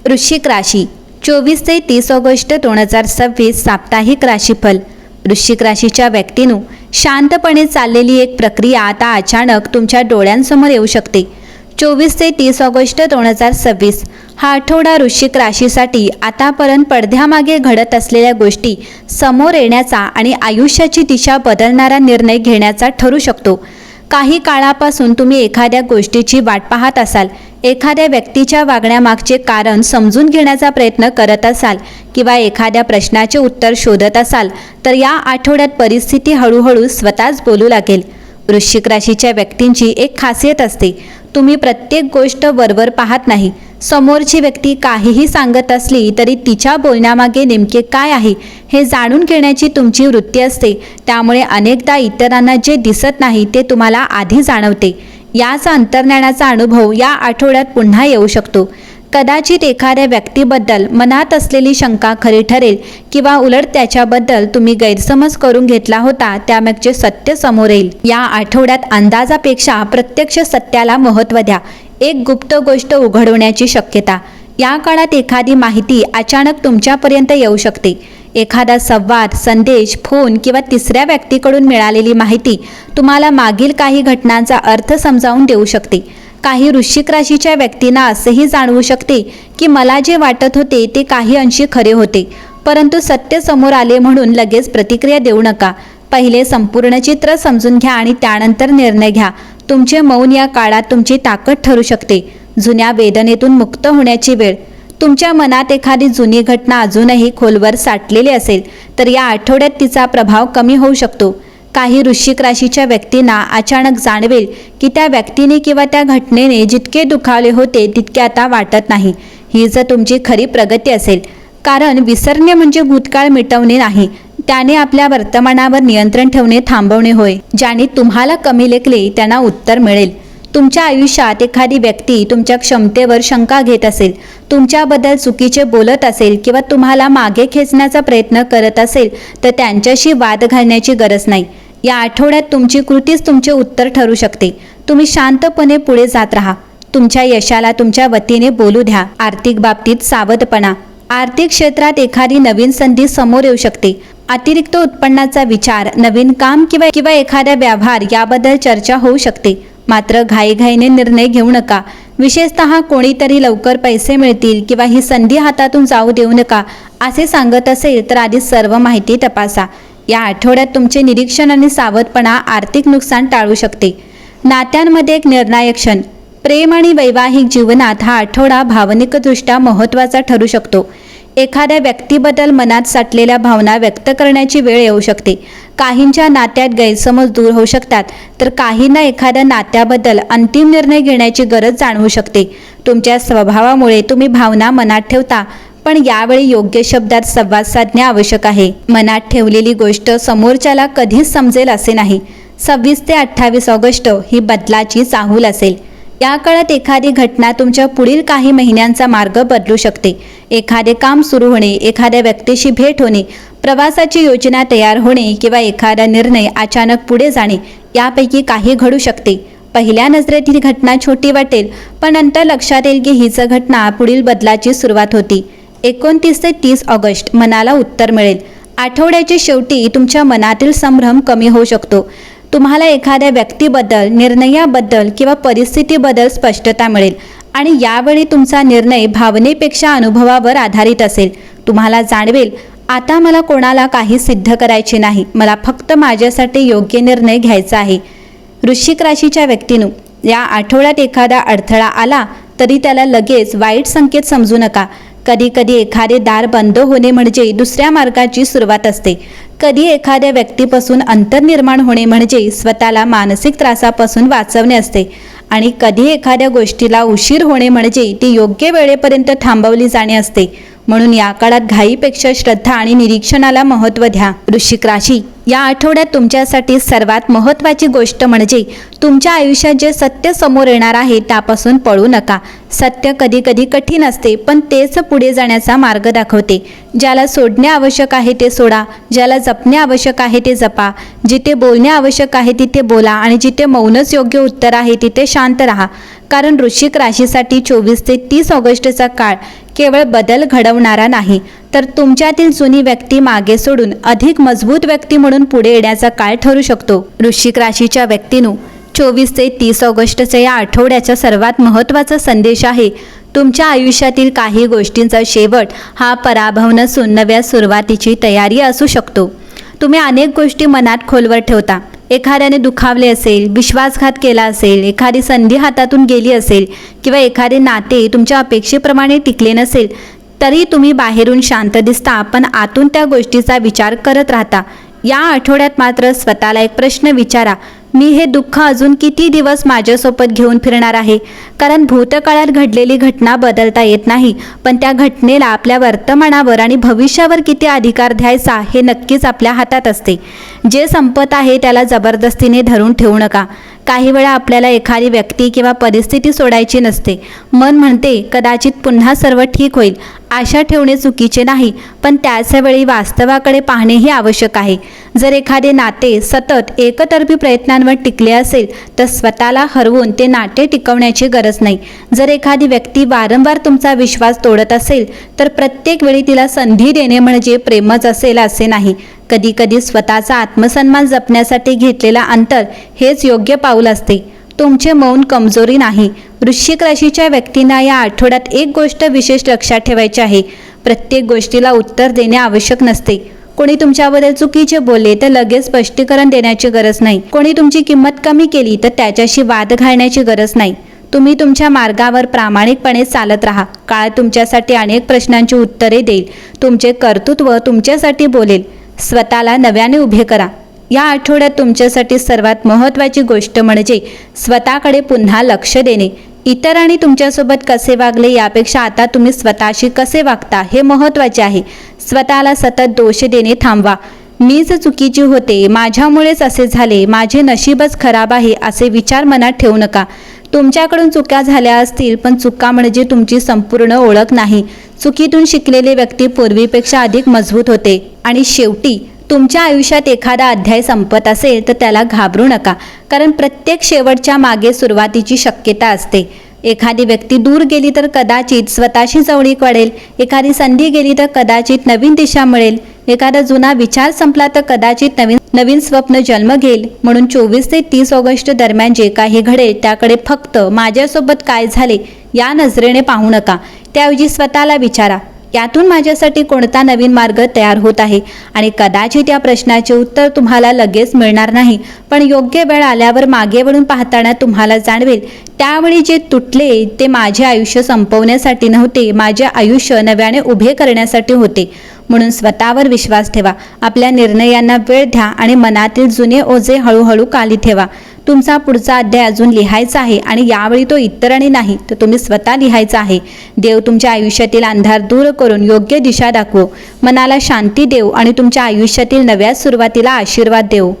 वृश्चिक राशी 24 ते 30 ऑगस्ट 2026 साप्ताहिक राशीफल। वृश्चिक राशीच्या व्यक्तींनो, शांतपणे चाललेली एक प्रक्रिया आता अचानक तुमच्या डोळ्यांसमोर येऊ शकते। 24 ते 30 ऑगस्ट 2026 हा आठवडा वृश्चिक राशीसाठी आतापर्यंत पडद्यामागे घडत असलेल्या गोष्टी समोर येण्याचा आणि आयुष्याची दिशा बदलणारा निर्णय घेण्याचा ठरू शकतो। काही काळापासून तुम्ही एखाद्या गोष्टीची वाट पाहत असाल, एखाद्या व्यक्तीच्या वागण्यामागचे कारण समजून घेण्याचा प्रयत्न करत असाल किंवा एखाद्या प्रश्नाचे उत्तर शोधत असाल, तर या आठवड्यात परिस्थिती हळूहळू स्वतःच बोलू लागेल। वृश्चिक राशीच्या व्यक्तींची एक खासियत असते, तुम्ही प्रत्येक गोष्ट वरवर पाहत नाही। समोरची व्यक्ती काहीही सांगत असली तरी तिच्या बोलण्यामागे नेमके काय आहे हे जाणून घेण्याची तुमची वृत्ती असते। त्यामुळे अनेकदा इतरांना जे दिसत नाही ते तुम्हाला आधी जाणवते। याचा अंतर्ज्ञानाचा अनुभव या आठवड्यात पुन्हा येऊ शकतो। कदाचित एखाद्या व्यक्तीबद्दल मनात असलेली शंका खरी ठरेल किंवा उलट त्याच्याबद्दल तुम्ही गैरसमज करून घेतला होता त्यामागचे सत्य समोर येईल। या आठवड्यात अंदाजापेक्षा प्रत्यक्ष सत्याला महत्त्व द्या। एक गुप्त गोष्ट उघड होण्याची शक्यता। या काळात एखादी माहिती अचानक तुमच्यापर्यंत येऊ शकते। एखादा संवाद, संदेश, फोन किंवा तिसऱ्या व्यक्तीकडून मिळालेली माहिती तुम्हाला मागील काही घटनांचा अर्थ समजावून देऊ शकते। काही वृश्चिक राशीच्या व्यक्तींना असेही जाणवू शकते की मला जे वाटत होते ते काही अंशी खरे होते, परंतु सत्य समोर आले म्हणून लगेच प्रतिक्रिया देऊ नका। पहिले संपूर्ण चित्र समजून घ्या आणि त्यानंतर निर्णय घ्या। तुमचे मौन या काळात तुमची ताकद ठरू शकते। जुन्या वेदनेतून मुक्त होण्याची वेळ। तुमच्या मनात एखादी जुनी घटना अजूनही खोलवर साठलेली असेल तर या आठवड्यात तिचा प्रभाव कमी होऊ शकतो। काही वृश्चिक राशीच्या व्यक्तींना अचानक जाणवेल की त्या व्यक्तीने किंवा त्या घटनेने जितके दुखावले होते तितके आता वाटत नाही। ही जर तुमची खरी प्रगती असेल, कारण विसरणे म्हणजे भूतकाळ मिटवणे नाही, त्याने आपल्या वर्तमानावर नियंत्रण ठेवणे थांबवणे होय। ज्याने तुम्हाला कमी लेखले त्यांना उत्तर मिळेल। तुमच्या आयुष्यात एखादी व्यक्ती तुमच्या क्षमतेवर शंका घेत असेल, तुमच्याबद्दल चुकीचे बोलत असेल किंवा तुम्हाला मागे खेचण्याचा प्रयत्न करत असेल तर त्यांच्याशी वाद घालण्याची गरज नाही। या आठवड्यात तुमची कृतीच तुमचे उत्तर ठरू शकते। तुम्ही शांतपणे पुढे जात राहा। तुमच्या यशाला तुमच्या वतीने बोलू द्या। आर्थिक बाबतीत सावधपणा। आर्थिक क्षेत्रात एखादी नवीन संधी समोर येऊ शकते। अतिरिक्त उत्पन्नाचा विचार, नवीन काम किंवा एखाद्या व्यवहार याबद्दल चर्चा होऊ शकते। मात्र घाईघाईने निर्णय घेऊ नका। विशेषतः कोणीतरी लवकर पैसे मिळतील किंवा ही संधी हातातून जाऊ देऊ नका असे सांगत असेल तर आधी सर्व माहिती तपासा। या आठवड्यात तुमचे निरीक्षण आणि सावधपणा आर्थिक नुकसान टाळू शकते। नात्यांमध्ये एक निर्णायक क्षण। प्रेम आणि वैवाहिक जीवनात हा आठवडा भावनिकदृष्ट्या महत्त्वाचा ठरू शकतो। एखाद्या व्यक्तीबद्दल मनात साठलेल्या भावना व्यक्त करण्याची वेळ येऊ शकते। काहींच्या नात्यात गैरसमज दूर होऊ शकतात तर काहींना एखाद्या नात्याबद्दल अंतिम निर्णय घेण्याची गरज जाणवू शकते। तुमच्या स्वभावामुळे तुम्ही भावना मनात ठेवता, पण यावेळी योग्य शब्दात संवाद साधणे आवश्यक आहे। मनात ठेवलेली गोष्ट समोरच्याला कधीच समजेल असे नाही। 26 ते 28 ऑगस्ट ही बदलाची चाहूल असेल। या काळात एखादी घटना तुमच्या पुढील काही महिन्यांचा मार्ग बदलू शकते। एखादे काम सुरू होणे, एखाद्या व्यक्तीशी भेट होणे, प्रवासाची योजना तयार होणे किंवा एखादा निर्णय अचानक पुढे जाणे यापैकी काही घडू शकते। पहिल्या नजरेत ही घटना छोटी वाटेल, पण नंतर लक्षात येईल की हीच घटना पुढील बदलाची सुरुवात होती। 29 ते 30 ऑगस्ट मनाला उत्तर मिळेल। आठवड्याच्या शेवटी तुमच्या मनातील संभ्रम कमी होऊ शकतो। तुम्हाला एखाद्या व्यक्तीबद्दल, निर्णयाबद्दल किंवा परिस्थितीबद्दल स्पष्टता मिळेल आणि यावेळी तुमचा निर्णय भावनेपेक्षा अनुभवावर आधारित असेल। तुम्हाला जाणवेल, आता मला कोणाला काही सिद्ध करायचे नाही, मला फक्त माझ्यासाठी योग्य निर्णय घ्यायचा आहे। वृश्चिक राशीच्या व्यक्तींनो, या आठवड्यात एखादा अडथळा आला तरी त्याला लगेच वाईट संकेत समजू नका। कधी कधी एखादे दार बंद होणे म्हणजे दुसऱ्या मार्गाची सुरुवात असते। कधी एखाद्या व्यक्तीपासून अंतर निर्माण होणे म्हणजे स्वतःला मानसिक त्रासापासून वाचवणे असते आणि कधी एखाद्या गोष्टीला उशीर होणे म्हणजे ती योग्य वेळेपर्यंत थांबवली जाणे असते। म्हणून या काळात घाईपेक्षा श्रद्धा आणि निरीक्षणाला महत्त्व द्या। वृश्चिक राशी, या आठवड्यात तुमच्यासाठी सर्वात महत्त्वाची गोष्ट म्हणजे तुमच्या आयुष्यात जे सत्य समोर येणार आहे त्यापासून पळू नका। सत्य कधी कधी कठीण असते, पण तेच पुढे जाण्याचा मार्ग दाखवते। ज्याला सोडणे आवश्यक आहे ते सोडा, ज्याला जपणे आवश्यक आहे ते जपा। जिथे बोलणे आवश्यक आहे तिथे बोला आणि जिथे मौनच योग्य उत्तर आहे तिथे शांत राहा। कारण वृश्चिक राशीसाठी 24 ते 30 ऑगस्टचा काळ केवळ बदल घडवणारा नाही, तर तुमच्यातील जुनी व्यक्ती मागे सोडून अधिक मजबूत व्यक्ती म्हणून पुढे येण्याचा काळ ठरू शकतो. वृश्चिक राशीच्या व्यक्तींनो, 24 ते 30 ऑगस्टच्या या आठवड्याचा सर्वात महत्त्वाचा संदेश आहे. तुमच्या आयुष्यातील काही गोष्टींचा शेवट हा पराभव नसून नव्या सुरुवातीची तयारी असू शकतो. तुम्ही अनेक गोष्टी मनात खोलवर ठेवता. एखाद्याने दुखावले असेल, विश्वासघात केला असेल, एखादी संधी हातातून गेली असेल किंवा एखादे नाते तुमच्या अपेक्षेप्रमाणे टिकले नसेल, तरी तुम्ही बाहेरून शांत दिसता, पण आतून त्या गोष्टीचा विचार करत राहता. या आठवड्यात मात्र स्वतःला एक प्रश्न विचारा, मी हे दुःख अजून किती दिवस माझ्यासोबत घेऊन फिरणार आहे? कारण भूतकाळात घडलेली घटना बदलता येत नाही, पण त्या घटनेला आपल्या वर्तमानावर आणि भविष्यावर किती अधिकार द्यायचा हे नक्कीच आपल्या हातात असते. जे संपत आहे त्याला जबरदस्तीने धरून ठेवू नका. काही वेळा आपल्याला एखादी व्यक्ती किंवा परिस्थिती सोडायची नसते. मन म्हणते कदाचित पुन्हा सर्व ठीक होईल. आशा ठेवणे चुकीचे नाही, पण त्याच वेळी वास्तवाकडे पाहणेही आवश्यक आहे. जर एखादे नाते सतत एकतर्फी प्रयत्नांवर टिकले असेल, तर स्वतःला हरवून ते नाते टिकवण्याची गरज नाही. जर एखादी व्यक्ती वारंवार तुमचा विश्वास तोडत असेल, तर प्रत्येक वेळी तिला संधी देणे म्हणजे प्रेमच असेल असे नाही. कधीकधी स्वतःचा आत्मसन्मान जपण्यासाठी घेतलेला अंतर हेच योग्य पाऊल असते. तुमचे मौन कमजोरी नाही. वृश्चिक राशीच्या व्यक्तींना या आठवड्यात एक गोष्ट विशेष लक्षात ठेवायची आहे. प्रत्येक गोष्टीला उत्तर देणे आवश्यक नसते. कोणी तुमच्याबद्दल चुकीचे बोलले तर लगेच स्पष्टीकरण देण्याची गरज नाही. कोणी तुमची किंमत कमी केली तर त्याच्याशी वाद घालण्याची गरज नाही. तुम्ही तुमच्या मार्गावर प्रामाणिकपणे चालत राहा. काळ तुमच्यासाठी अनेक प्रश्नांची उत्तरे देईल. तुमचे कर्तृत्व तुमच्यासाठी बोलेल. स्वतःला नव्याने उभे करा. या आठवड्यात तुमच्यासाठी सर्वात महत्त्वाची गोष्ट म्हणजे स्वतःकडे पुन्हा लक्ष देणे. इतरांनी तुमच्यासोबत कसे वागले यापेक्षा आता तुम्ही स्वतःशी कसे वागता हे महत्त्वाचे आहे. स्वतःला सतत दोष देणे थांबवा. मीच चुकीची होते, माझ्यामुळेच असे झाले, माझे नशीबच खराब आहे असे विचार मनात ठेवू नका. तुमच्याकडून चुका झाल्या असतील, पण चुका म्हणजे तुमची संपूर्ण ओळख नाही. चुकीतून शिकलेली व्यक्ती पूर्वीपेक्षा अधिक मजबूत होते. आणि शेवटी तुमच्या आयुष्यात एखादा अध्याय संपत असेल तर त्याला घाबरू नका, कारण प्रत्येक शेवटच्या मागे सुरुवातीची शक्यता असते. एखादी व्यक्ती दूर गेली तर कदाचित स्वतःशी जवळीक वाढेल. एखादी संधी गेली तर कदाचित नवीन दिशा मिळेल. एखादा जुना विचार संपला तर कदाचित नवीन स्वप्न जन्म घेईल. म्हणून 24 ते 30 ऑगस्ट दरम्यान जे काही घडेल त्याकडे फक्त माझ्यासोबत काय झाले या नजरेने पाहू नका. त्याऐवजी स्वतःला विचारा, यातून माझ्यासाठी कोणता नवीन मार्ग तयार होत आहे? आणि कदाचित या प्रश्नाचे उत्तर तुम्हाला लगेच मिळणार नाही, पण योग्य वेळ आल्यावर मागे वळून पाहताना तुम्हाला जाणवेल, त्यावेळी जे तुटले ते माझे आयुष्य संपवण्यासाठी नव्हते, माझे आयुष्य नव्याने उभे करण्यासाठी होते. म्हणून स्वतःवर विश्वास ठेवा. आपल्या निर्णयांना वेळ द्या आणि मनातील जुने ओझे हळूहळू खाली ठेवा. तुमचा पुढचा अध्याय अजून लिहायचा आहे आणि यावेळी तो इतरांनी नाही तर तुम्ही स्वतः लिहायचा आहे. देव तुमच्या आयुष्यातील अंधार दूर करून योग्य दिशा दाखवो. मनाला शांती देव आणि तुमच्या आयुष्यातील नव्या सुरुवातीला आशीर्वाद देव.